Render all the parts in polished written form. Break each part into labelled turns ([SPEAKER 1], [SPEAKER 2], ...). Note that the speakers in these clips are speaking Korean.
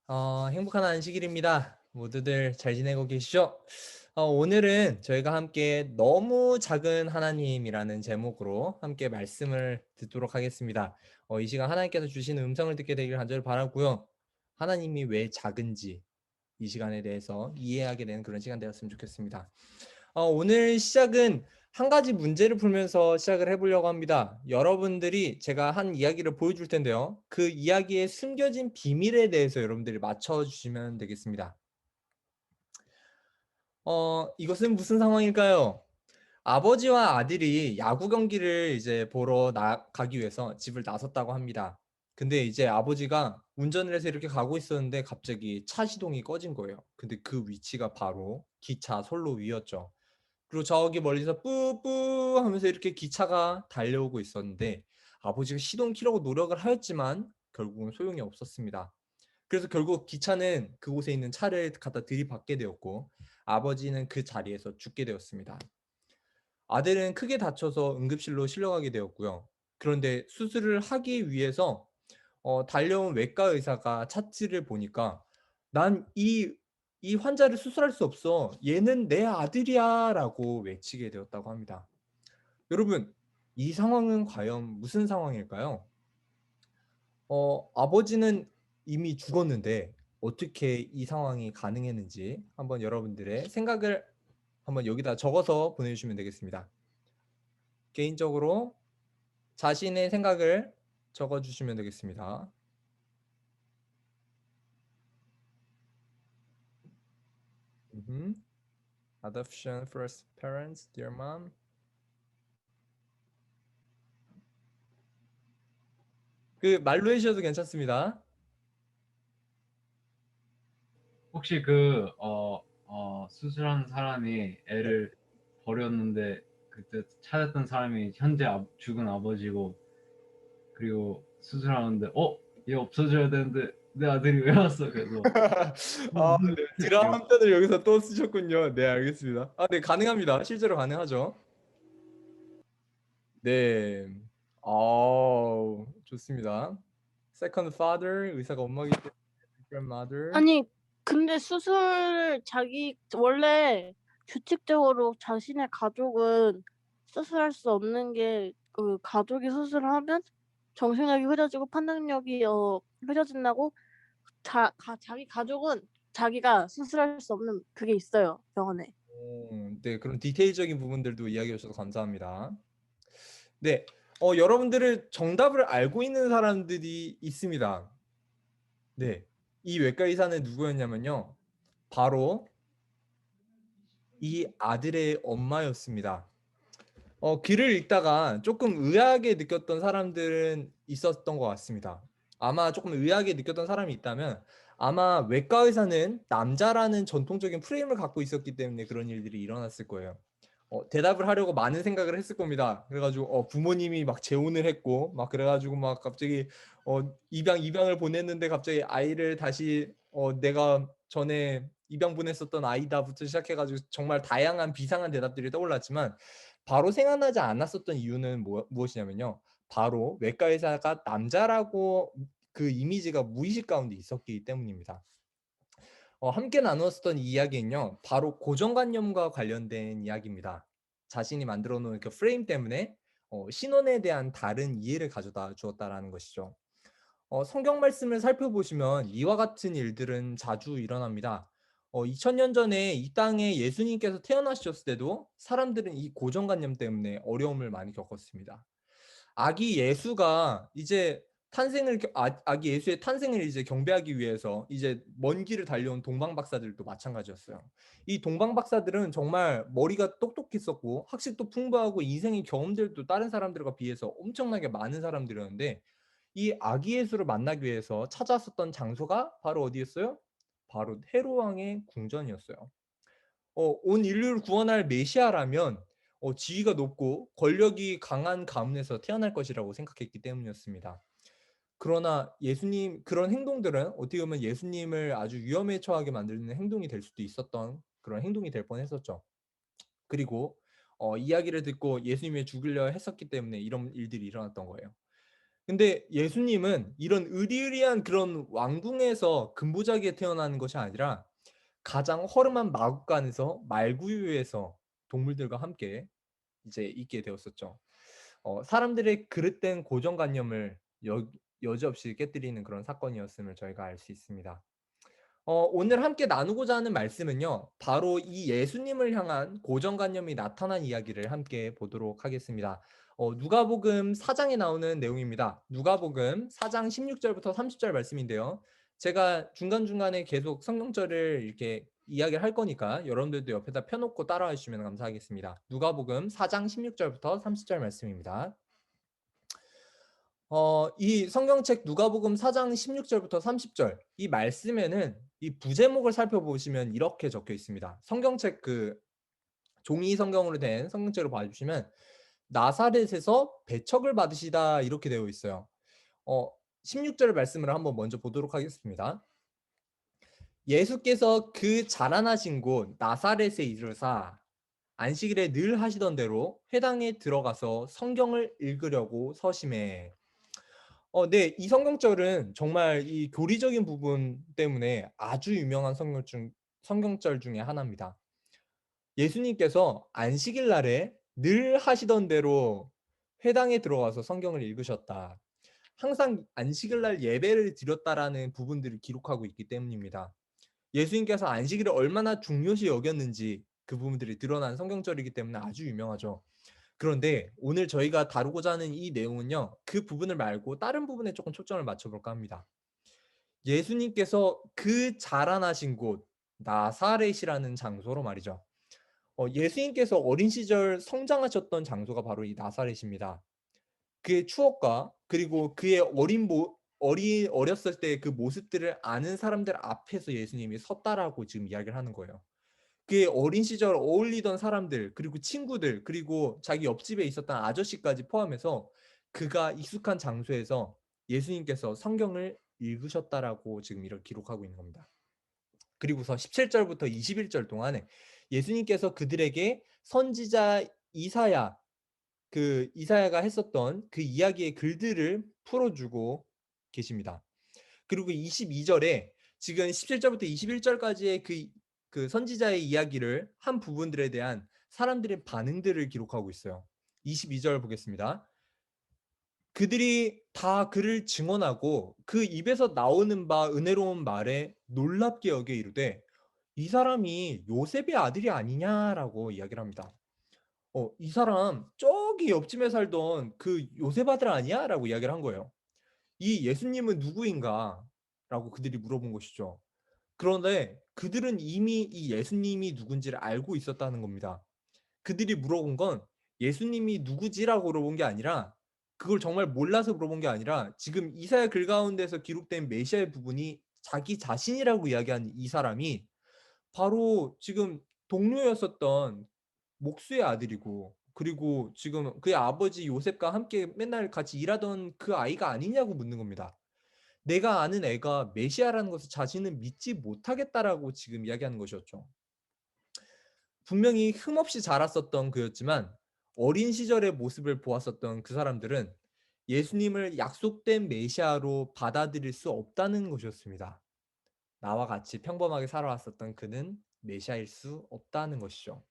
[SPEAKER 1] 행복한 안식일입니다. 모두들 잘 지내고 계시죠? 오늘은 저희가 함께 너무 작은 하나님이라는 제목으로 함께 말씀을 듣도록 하겠습니다. 이 시간 하나님께서 주신 음성을 듣게 되길 간절히 바라고요. 하나님이 왜 작은지 이 시간에 대해서 이해하게 되는 그런 시간 되었으면 좋겠습니다. 오늘 시작은 한 가지 문제를 풀면서 시작을 해보려고 합니다. 여러분들이 제가 한 이야기를 보여줄 텐데요. 그 이야기에 숨겨진 비밀에 대해서 여러분들이 맞춰주시면 되겠습니다. 이것은 무슨 상황일까요? 아버지와 아들이 야구 경기를 이제 보러 가기 위해서 집을 나섰다고 합니다. 근데 이제 아버지가 운전을 해서 이렇게 가고 있었는데 갑자기 차 시동이 꺼진 거예요. 근데 그 위치가 바로 기차 선로 위였죠. 그리고 저기 멀리서 뿌뿌 하면서 이렇게 기차가 달려오고 있었는데 아버지가 시동 키려고 노력을 하였지만 결국은 소용이 없었습니다. 그래서 결국 기차는 그곳에 있는 차를 갖다 들이받게 되었고 아버지는 그 자리에서 죽게 되었습니다. 아들은 크게 다쳐서 응급실로 실려가게 되었고요. 그런데 수술을 하기 위해서 달려온 외과 의사가 차트를 보니까 난 이 환자를 수술할 수 없어. 얘는 내 아들이야 라고 외치게 되었다고 합니다. 여러분, 이 상황은 과연 무슨 상황일까요? 아버지는 이미 죽었는데 어떻게 이 상황이 가능했는지 한번 여러분들의 생각을 한번 여기다 적어서 보내주시면 되겠습니다. 개인적으로 자신의 생각을 적어주시면 되겠습니다. Adoption first parents, dear mom. 그 말로 해주셔도 괜찮습니다.
[SPEAKER 2] 혹시 수술한 사람이
[SPEAKER 1] 네.
[SPEAKER 2] 애를 버렸는데 그때 찾았던 사람이 현재 죽은 아버지고, 그리고 수술하는데 얘 없어져야 되는데 내 아들이 왜 왔어? 그래서
[SPEAKER 1] 네. 드라마 한 편을 여기서 또 쓰셨군요. 네, 알겠습니다. 네, 가능합니다. 실제로 가능하죠. 네. 좋습니다. Second father, 의사가 엄마기 때문에 grandmother.
[SPEAKER 3] 아니, 근데 원래 규칙적으로 자신의 가족은 수술할 수 없는 게, 그 가족이 수술을 하면 정신력이 흐려지고 판단력이 흐려진다고. 자기 가족은 자기가 수술할 수 없는 그게 있어요, 병원에.
[SPEAKER 1] 네, 그런 디테일적인 부분들도 이야기해 주셔서 감사합니다. 네, 여러분들은 정답을 알고 있는 사람들이 있습니다. 네, 이 외과 의사는 누구였냐면요. 바로 이 아들의 엄마였습니다. 글을 읽다가 조금 의아하게 느꼈던 사람들은 있었던 것 같습니다. 아마 조금 의아하게 느꼈던 사람이 있다면 아마 외과 의사는 남자라는 전통적인 프레임을 갖고 있었기 때문에 그런 일들이 일어났을 거예요. 대답을 하려고 많은 생각을 했을 겁니다. 그래가지고 부모님이 막 재혼을 했고 막 그래가지고 막 갑자기 입양을 보냈는데 갑자기 아이를 다시 내가 전에 입양 보냈었던 아이다부터 시작해가지고 정말 다양한 비상한 대답들이 떠올랐지만 바로 생각나지 않았었던 이유는 무엇이냐면요. 바로 외과 의사가 남자라고 그 이미지가 무의식 가운데 있었기 때문입니다. 함께 나누었던 이 이야기는요. 바로 고정관념과 관련된 이야기입니다. 자신이 만들어 놓은 그 프레임 때문에 신혼에 대한 다른 이해를 가져다 주었다라는 것이죠. 성경 말씀을 살펴보시면 이와 같은 일들은 자주 일어납니다. 2000년 전에 이 땅에 예수님께서 태어나셨을 때도 사람들은 이 고정관념 때문에 어려움을 많이 겪었습니다. 아기 예수가 이제 아기 예수의 탄생을 이제 경배하기 위해서 이제 먼 길을 달려온 동방 박사들도 마찬가지였어요. 이 동방 박사들은 정말 머리가 똑똑했었고 학식도 풍부하고 인생의 경험들도 다른 사람들과 비해서 엄청나게 많은 사람들이었는데 이 아기 예수를 만나기 위해서 찾았었던 장소가 바로 어디였어요? 바로 헤로 왕의 궁전이었어요. 온 인류를 구원할 메시아라면 지위가 높고 권력이 강한 가문에서 태어날 것이라고 생각했기 때문이었습니다. 그러나 예수님 그런 행동들은 어떻게 보면 예수님을 아주 위험에 처하게 만드는 행동이 될 수도 있었던 그런 행동이 될 뻔했었죠. 그리고 이야기를 듣고 예수님이 죽으려 했었기 때문에 이런 일들이 일어났던 거예요. 근데 예수님은 이런 의리의리한 그런 왕궁에서 금보자기에 태어나는 것이 아니라 가장 허름한 마국간에서 말구유에서 동물들과 함께 이제 있게 되었었죠. 사람들의 그릇된 고정관념을 여지없이 깨뜨리는 그런 사건이었음을 저희가 알 수 있습니다. 오늘 함께 나누고자 하는 말씀은요. 바로 이 예수님을 향한 고정관념이 나타난 이야기를 함께 보도록 하겠습니다. 누가복음 4장에 나오는 내용입니다. 누가복음 4장 16절부터 30절 말씀인데요. 제가 중간중간에 계속 성경절을 이렇게 이야기를 할 거니까 여러분들도 옆에다 펴놓고 따라와 주시면 감사하겠습니다. 누가복음 4장 16절부터 30절 말씀입니다. 이 성경책 누가복음 4장 16절부터 30절 이 말씀에는 이 부제목을 살펴보시면 이렇게 적혀 있습니다. 성경책 그 종이 성경으로 된 성경책을 봐주시면 나사렛에서 배척을 받으시다 이렇게 되어 있어요. 16절 말씀을 한번 먼저 보도록 하겠습니다. 예수께서 그 자라나신 곳 나사렛에 이르사 안식일에 늘 하시던 대로 회당에 들어가서 성경을 읽으려고 서심해. 네, 이 성경절은 정말 이 교리적인 부분 때문에 아주 유명한 성경절 중에 하나입니다. 예수님께서 안식일 날에 늘 하시던 대로 회당에 들어가서 성경을 읽으셨다. 항상 안식일 날 예배를 드렸다라는 부분들을 기록하고 있기 때문입니다. 예수님께서 안식일을 얼마나 중요시 여겼는지 그 부분들이 드러난 성경절이기 때문에 아주 유명하죠. 그런데 오늘 저희가 다루고자 하는 이 내용은요. 그 부분을 말고 다른 부분에 조금 초점을 맞춰볼까 합니다. 예수님께서 그 자라나신 곳 나사렛이라는 장소로 말이죠. 예수님께서 어린 시절 성장하셨던 장소가 바로 이 나사렛입니다. 그의 추억과 그리고 그의 어렸을 때 그 모습들을 아는 사람들 앞에서 예수님이 섰다라고 지금 이야기를 하는 거예요. 그의 어린 시절 어울리던 사람들, 그리고 친구들, 그리고 자기 옆집에 있었던 아저씨까지 포함해서 그가 익숙한 장소에서 예수님께서 성경을 읽으셨다라고 지금 이렇게 기록하고 있는 겁니다. 그리고서 17절부터 21절 동안에 예수님께서 그들에게 선지자 이사야가 했었던 그 이야기의 글들을 풀어주고 계십니다. 그리고 22절에 지금 17절부터 21절까지의 그 선지자의 이야기를 한 부분들에 대한 사람들의 반응들을 기록하고 있어요. 22절 보겠습니다. 그들이 다 그를 증언하고 그 입에서 나오는 바 은혜로운 말에 놀랍게 여겨 이르되 이 사람이 요셉의 아들이 아니냐라고 이야기를 합니다. 이 사람 저기 옆집에 살던 그 요셉 아들 아니야? 라고 이야기를 한 거예요. 이 예수님은 누구인가? 라고 그들이 물어본 것이죠. 그런데 그들은 이미 이 예수님이 누군지를 알고 있었다는 겁니다. 그들이 물어본 건 예수님이 누구지라고 물어본 게 아니라 그걸 정말 몰라서 물어본 게 아니라 지금 이사야 글 가운데서 기록된 메시아의 부분이 자기 자신이라고 이야기한 이 사람이 바로 지금 동료였었던 목수의 아들이고 그리고 지금 그의 아버지 요셉과 함께 맨날 같이 일하던 그 아이가 아니냐고 묻는 겁니다. 내가 아는 애가 메시아라는 것을 자신은 믿지 못하겠다라고 지금 이야기하는 것이었죠. 분명히 흠없이 자랐었던 그였지만 어린 시절의 모습을 보았었던 그 사람들은 예수님을 약속된 메시아로 받아들일 수 없다는 것이었습니다. 나와 같이 평범하게 살아왔었던 그는 메시아일 수 없다는 것이죠.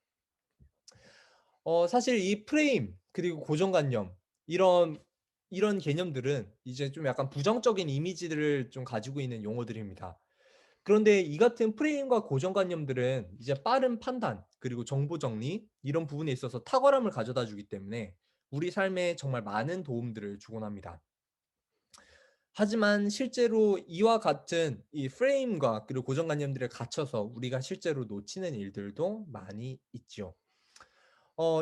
[SPEAKER 1] 사실 이 프레임 그리고 고정관념 이런 개념들은 이제 좀 약간 부정적인 이미지들을 좀 가지고 있는 용어들입니다. 그런데 이 같은 프레임과 고정관념들은 이제 빠른 판단 그리고 정보 정리 이런 부분에 있어서 탁월함을 가져다 주기 때문에 우리 삶에 정말 많은 도움들을 주곤 합니다. 하지만 실제로 이와 같은 이 프레임과 그리고 고정관념들에 갇혀서 우리가 실제로 놓치는 일들도 많이 있죠.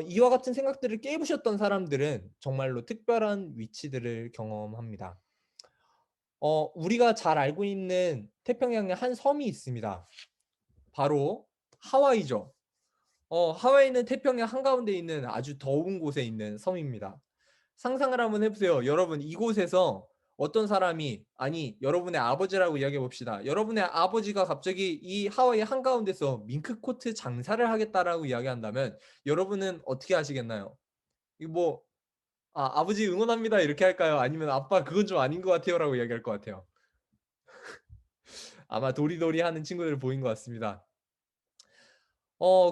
[SPEAKER 1] 이와 같은 생각들을 깨부셨던 사람들은 정말로 특별한 위치들을 경험합니다. 우리가 잘 알고 있는 태평양의 한 섬이 있습니다. 바로 하와이죠. 하와이는 태평양 한가운데 있는 아주 더운 곳에 있는 섬입니다. 상상을 한번 해보세요. 여러분, 이곳에서 어떤 사람이, 아니, 여러분의 아버지라고 이야기해 봅시다. 여러분의 아버지가 갑자기 이 하와이 한가운데서 밍크코트 장사를 하겠다라고 이야기한다면 여러분은 어떻게 하시겠나요? 이거 뭐 아버지 응원합니다 이렇게 할까요? 아니면 아빠 그건 좀 아닌 것 같아요라고 이야기할 것 같아요. 아마 도리도리 하는 친구들을 보인 것 같습니다.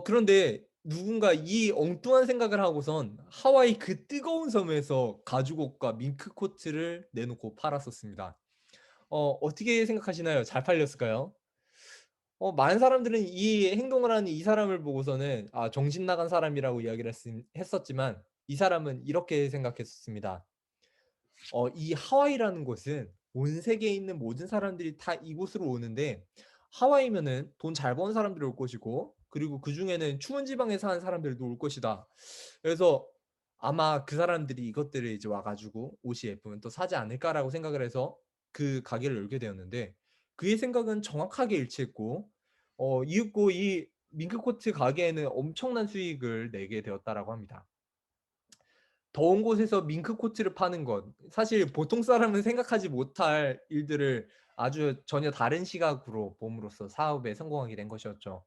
[SPEAKER 1] 그런데 누군가 이 엉뚱한 생각을 하고선 하와이 그 뜨거운 섬에서 가죽옷과 밍크 코트를 내놓고 팔았었습니다. 어떻게 생각하시나요? 잘 팔렸을까요? 많은 사람들은 이 행동을 하는 이 사람을 보고서는 정신 나간 사람이라고 이야기를 했었지만 이 사람은 이렇게 생각했었습니다. 이 하와이라는 곳은 온 세계에 있는 모든 사람들이 다 이곳으로 오는데 하와이면은 돈 잘 버는 사람들이 올 것이고 그리고 그 중에는 추운 지방에 사는 사람들도 올 것이다. 그래서 아마 그 사람들이 이것들을 이제 와가지고 옷이 예쁘면 또 사지 않을까라고 생각을 해서 그 가게를 열게 되었는데 그의 생각은 정확하게 일치했고 이윽고 이 밍크코트 가게에는 엄청난 수익을 내게 되었다라고 합니다. 더운 곳에서 밍크 코트를 파는 것. 사실 보통 사람은 생각하지 못할 일들을 아주 전혀 다른 시각으로 봄으로써 사업에 성공하게 된 것이었죠.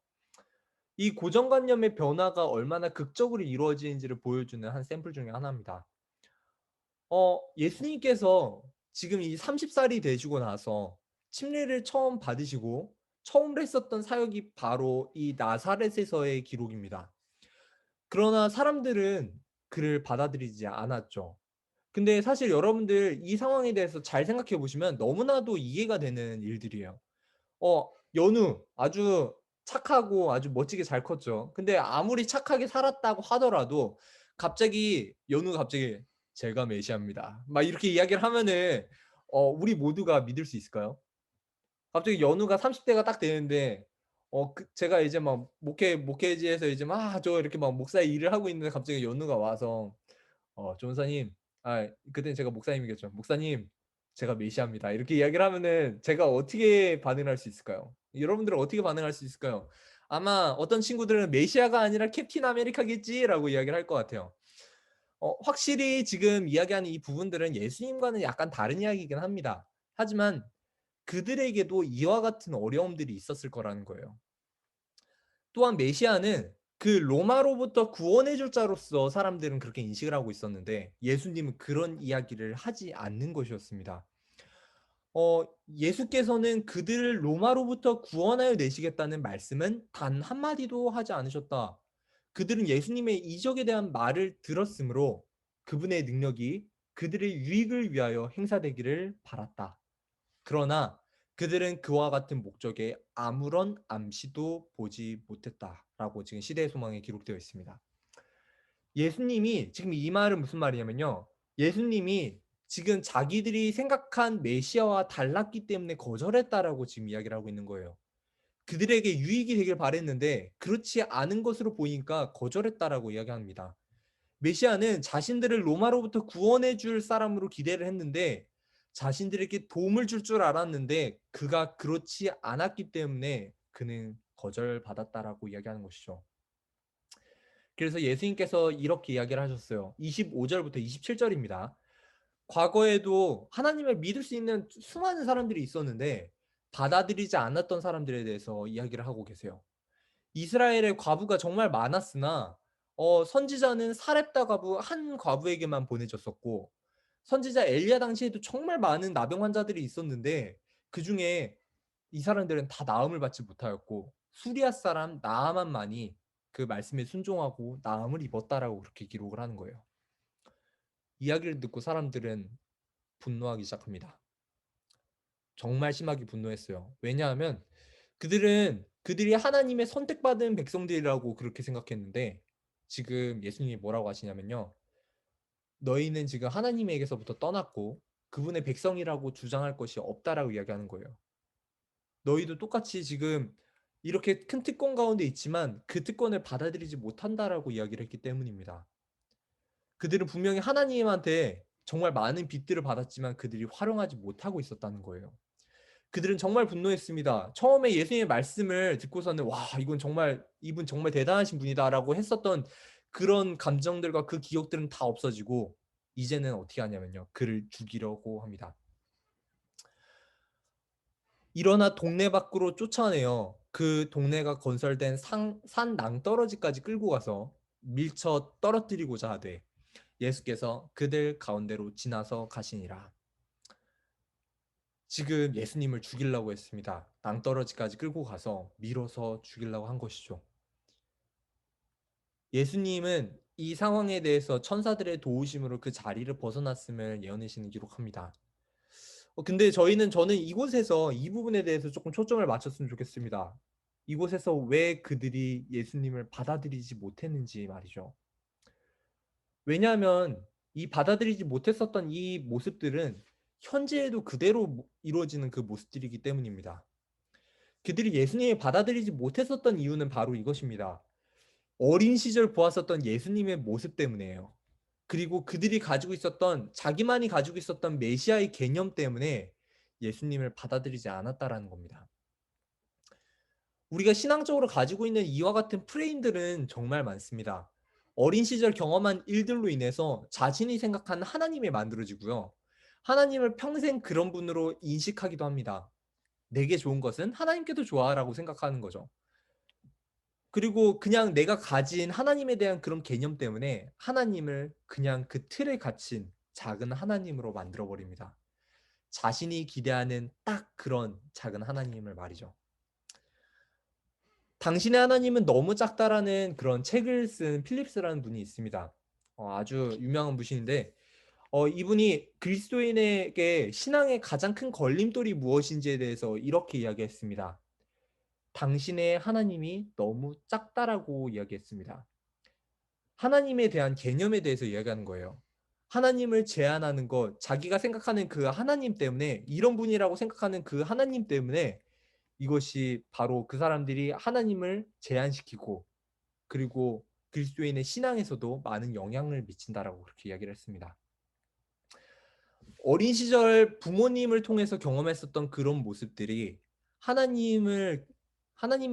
[SPEAKER 1] 이 고정관념의 변화가 얼마나 극적으로 이루어지는지를 보여주는 한 샘플 중에 하나입니다. 예수님께서 지금 이 30살이 되시고 나서 침례를 처음 받으시고 처음으로 했었던 사역이 바로 이 나사렛에서의 기록입니다. 그러나 사람들은 그를 받아들이지 않았죠. 근데 사실 여러분들 이 상황에 대해서 잘 생각해 보시면 너무나도 이해가 되는 일들이에요. 연우 아주 착하고 아주 멋지게 잘 컸죠. 근데 아무리 착하게 살았다고 하더라도 갑자기 연우가 갑자기 제가 메시아입니다. 막 이렇게 이야기를 하면은 우리 모두가 믿을 수 있을까요? 갑자기 연우가 30대가 딱 되는데 제가 이제 막 목회지에서 이제 막 저 이렇게 막 목사의 일을 하고 있는데 갑자기 연우가 와서 조은사님, 그때는 제가 목사님이겠죠. 목사님, 제가 메시아입니다. 이렇게 이야기를 하면은 제가 어떻게 반응할 수 있을까요? 여러분들은 어떻게 반응할 수 있을까요? 아마 어떤 친구들은 메시아가 아니라 캡틴 아메리카겠지라고 이야기를 할 것 같아요. 확실히 지금 이야기하는 이 부분들은 예수님과는 약간 다른 이야기이긴 합니다. 하지만 그들에게도 이와 같은 어려움들이 있었을 거라는 거예요. 또한 메시아는 그 로마로부터 구원해 줄 자로서 사람들은 그렇게 인식을 하고 있었는데 예수님은 그런 이야기를 하지 않는 것이었습니다. 예수께서는 그들을 로마로부터 구원하여 내시겠다는 말씀은 단 한마디도 하지 않으셨다. 그들은 예수님의 이적에 대한 말을 들었으므로 그분의 능력이 그들의 유익을 위하여 행사되기를 바랐다. 그러나 그들은 그와 같은 목적에 아무런 암시도 보지 못했다라고 지금 시대의 소망에 기록되어 있습니다. 예수님이 지금 이 말은 무슨 말이냐면요. 예수님이 지금 자기들이 생각한 메시아와 달랐기 때문에 거절했다라고 지금 이야기를 하고 있는 거예요. 그들에게 유익이 되길 바랬는데 그렇지 않은 것으로 보이니까 거절했다라고 이야기합니다. 메시아는 자신들을 로마로부터 구원해 줄 사람으로 기대를 했는데 자신들에게 도움을 줄 줄 알았는데 그가 그렇지 않았기 때문에 그는 거절받았다라고 이야기하는 것이죠. 그래서 예수님께서 이렇게 이야기를 하셨어요. 25절부터 27절입니다. 과거에도 하나님을 믿을 수 있는 수많은 사람들이 있었는데 받아들이지 않았던 사람들에 대해서 이야기를 하고 계세요. 이스라엘의 과부가 정말 많았으나 선지자는 사렙다 과부 한 과부에게만 보내졌었고 선지자 엘리야 당시에도 정말 많은 나병 환자들이 있었는데 그 중에 이 사람들은 다 나음을 받지 못하였고 수리아 사람 나아만만이 그 말씀에 순종하고 나음을 입었다라고 그렇게 기록을 하는 거예요. 이야기를 듣고 사람들은 분노하기 시작합니다. 정말 심하게 분노했어요. 왜냐하면 그들이 하나님의 선택받은 백성들이라고 그렇게 생각했는데 지금 예수님이 뭐라고 하시냐면요. 너희는 지금 하나님에게서부터 떠났고 그분의 백성이라고 주장할 것이 없다라고 이야기하는 거예요. 너희도 똑같이 지금 이렇게 큰 특권 가운데 있지만 그 특권을 받아들이지 못한다라고 이야기를 했기 때문입니다. 그들은 분명히 하나님한테 정말 많은 빚들을 받았지만 그들이 활용하지 못하고 있었다는 거예요. 그들은 정말 분노했습니다. 처음에 예수님의 말씀을 듣고서는 와, 이분 정말 대단하신 분이다라고 했었던 그런 감정들과 그 기억들은 다 없어지고 이제는 어떻게 하냐면요. 그를 죽이려고 합니다. 일어나 동네 밖으로 쫓아내요. 그 동네가 건설된 산 낭떠러지까지 끌고 가서 밀쳐 떨어뜨리고자 하되 예수께서 그들 가운데로 지나서 가시니라. 지금 예수님을 죽이려고 했습니다. 낭떠러지까지 끌고 가서 밀어서 죽이려고 한 것이죠. 예수님은 이 상황에 대해서 천사들의 도우심으로 그 자리를 벗어났음을 예언의 신은 기록합니다. 근데 저는 이곳에서 이 부분에 대해서 조금 초점을 맞췄으면 좋겠습니다. 이곳에서 왜 그들이 예수님을 받아들이지 못했는지 말이죠. 왜냐하면 이 받아들이지 못했었던 이 모습들은 현재에도 그대로 이루어지는 그 모습들이기 때문입니다. 그들이 예수님을 받아들이지 못했었던 이유는 바로 이것입니다. 어린 시절 보았었던 예수님의 모습 때문이에요. 그리고 그들이 가지고 있었던 자기만이 가지고 있었던 메시아의 개념 때문에 예수님을 받아들이지 않았다라는 겁니다. 우리가 신앙적으로 가지고 있는 이와 같은 프레임들은 정말 많습니다. 어린 시절 경험한 일들로 인해서 자신이 생각하는 하나님이 만들어지고요. 하나님을 평생 그런 분으로 인식하기도 합니다. 내게 좋은 것은 하나님께도 좋아라고 생각하는 거죠. 그리고 그냥 내가 가진 하나님에 대한 그런 개념 때문에 하나님을 그냥 그 틀에 갇힌 작은 하나님으로 만들어버립니다. 자신이 기대하는 딱 그런 작은 하나님을 말이죠. 당신의 하나님은 너무 작다라는 그런 책을 쓴 필립스라는 분이 있습니다. 아주 유명한 분인데 이분이 그리스도인에게 신앙의 가장 큰 걸림돌이 무엇인지에 대해서 이렇게 이야기했습니다. 당신의 하나님이 너무 작다라고 이야기했습니다. 하나님에 대한 개념에 대해서 이야기하는 거예요. 하나님을 제한하는 것, 자기가 생각하는 그 하나님 때문에, 이런 분이라고 생각하는 그 하나님 때문에 이것이 바로 그 사람들이 하나님을 제한시키고 그리고 그리스도인의 신앙에서도 많은 영향을 미친다라고 그렇게 이야기를 했습니다. 어린 시절 부모님을 통해서 경험했었던 그런 모습들이 하나님에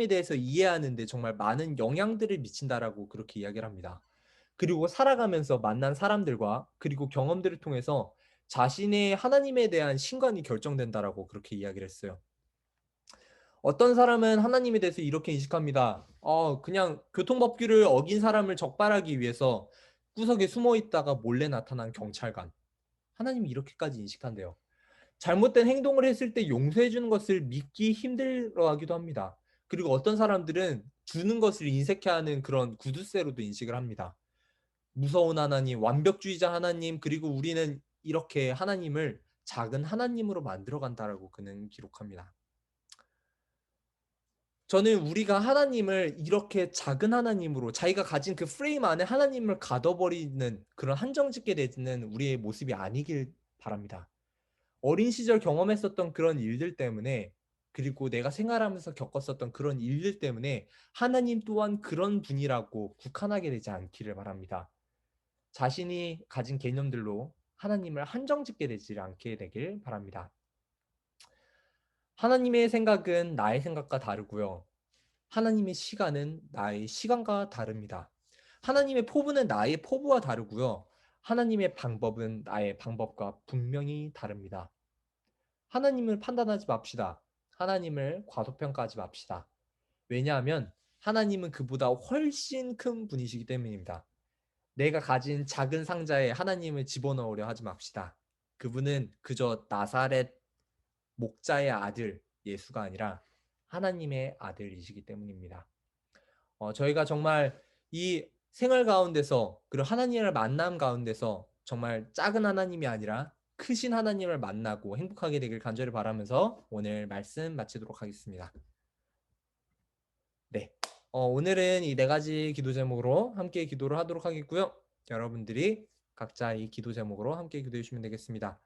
[SPEAKER 1] 대해서 이해하는데 정말 많은 영향들을 미친다라고 그렇게 이야기를 합니다. 그리고 살아가면서 만난 사람들과 그리고 경험들을 통해서 자신의 하나님에 대한 신관이 결정된다라고 그렇게 이야기를 했어요. 어떤 사람은 하나님에 대해서 이렇게 인식합니다. 그냥 교통법규를 어긴 사람을 적발하기 위해서 구석에 숨어 있다가 몰래 나타난 경찰관. 하나님이 이렇게까지 인식한대요. 잘못된 행동을 했을 때 용서해 주는 것을 믿기 힘들어하기도 합니다. 그리고 어떤 사람들은 주는 것을 인색해하는 그런 구두쇠로도 인식을 합니다. 무서운 하나님, 완벽주의자 하나님, 그리고 우리는 이렇게 하나님을 작은 하나님으로 만들어간다라고 그는 기록합니다. 저는 우리가 하나님을 이렇게 작은 하나님으로 자기가 가진 그 프레임 안에 하나님을 가둬버리는 그런 한정짓게 되는 우리의 모습이 아니길 바랍니다. 어린 시절 경험했었던 그런 일들 때문에 그리고 내가 생활하면서 겪었었던 그런 일들 때문에 하나님 또한 그런 분이라고 국한하게 되지 않기를 바랍니다. 자신이 가진 개념들로 하나님을 한정짓게 되지 않게 되길 바랍니다. 하나님의 생각은 나의 생각과 다르고요. 하나님의 시간은 나의 시간과 다릅니다. 하나님의 포부는 나의 포부와 다르고요. 하나님의 방법은 나의 방법과 분명히 다릅니다. 하나님을 판단하지 맙시다. 하나님을 과소평가하지 맙시다. 왜냐하면 하나님은 그보다 훨씬 큰 분이시기 때문입니다. 내가 가진 작은 상자에 하나님을 집어넣으려 하지 맙시다. 그분은 그저 나사렛 목자의 아들 예수가 아니라 하나님의 아들이시기 때문입니다. 저희가 정말 이 생활 가운데서 그리고 하나님을 만남 가운데서 정말 작은 하나님이 아니라 크신 하나님을 만나고 행복하게 되길 간절히 바라면서 오늘 말씀 마치도록 하겠습니다. 네, 오늘은 이 4가지 기도 제목으로 함께 기도를 하도록 하겠고요. 여러분들이 각자 이 기도 제목으로 함께 기도해 주시면 되겠습니다.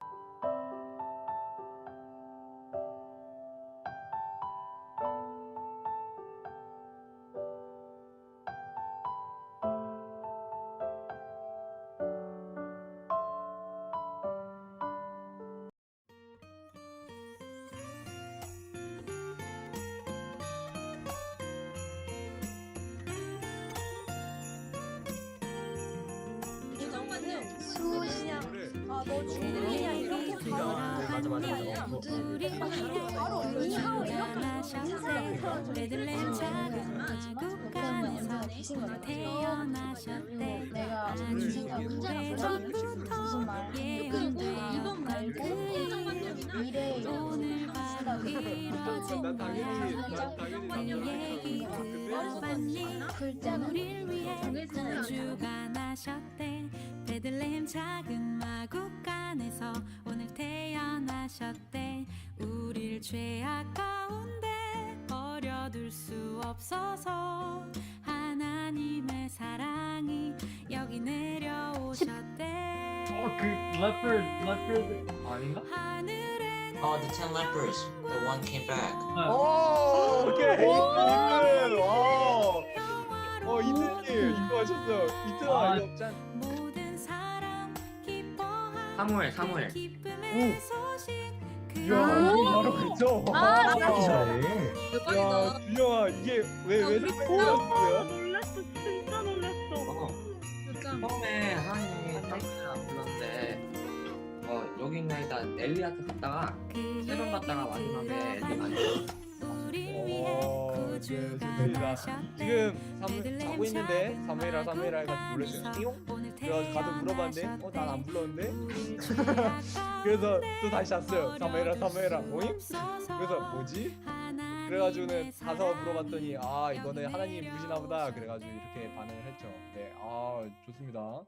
[SPEAKER 4] 너 중국이야 이렇게 가라.
[SPEAKER 1] 맞아.
[SPEAKER 4] 바로 이하오 이렇게
[SPEAKER 5] 베들레헴 작은 국간에서 귀신 같아요. 내가 귀신과 문제가 무슨 말? 이번 말고 미래에
[SPEAKER 1] 난 당연히
[SPEAKER 5] 글자는
[SPEAKER 6] 구주가 나셨대. 베들레헴 작은 마국간에서 오늘 태어나셨대. 우릴 죄악 가운데 버려둘 수 없어서 하나님의 사랑이 여기 내려오셨대.
[SPEAKER 2] 그 leopard 아닌가?
[SPEAKER 6] 하늘에
[SPEAKER 7] Oh, the 10 lepers. The one came back.
[SPEAKER 1] 오, 오케이. 이틀. 와. 이틀님 이거 하셨어. 이틀
[SPEAKER 2] 아.
[SPEAKER 1] 이거 짠.
[SPEAKER 6] 모든 사람 기뻐하는
[SPEAKER 7] 사무엘.
[SPEAKER 6] 기쁨의 소식
[SPEAKER 1] 이야, 이거 바로 그죠?
[SPEAKER 8] 잘해.
[SPEAKER 1] 야, 준영아, 이게 왜 사무엘이었어요?
[SPEAKER 3] 놀랐어, 진짜 놀랐어.
[SPEAKER 7] 처음에 하나님이 사무엘이라 불렀는데 여기 있는 일단 엘리한테 갔다가 세 번 갔다가 마지막에 엘리가
[SPEAKER 6] 우리 위해
[SPEAKER 1] 네,
[SPEAKER 6] 구주가
[SPEAKER 1] 좋습니다. 지금 자고 있는데 사무엘아 해가지고 놀랬어요. 띵용? 그래서 가서 물어봤는데 난 안 불렀는데? 그래서 또 다시 잤어요. 사무엘아 오잉? 그래서 뭐지? 그래가지고는 가서 물어봤더니 이거는 하나님이 부르시나 보다. 그래가지고 이렇게 반응을 했죠. 네, 좋습니다.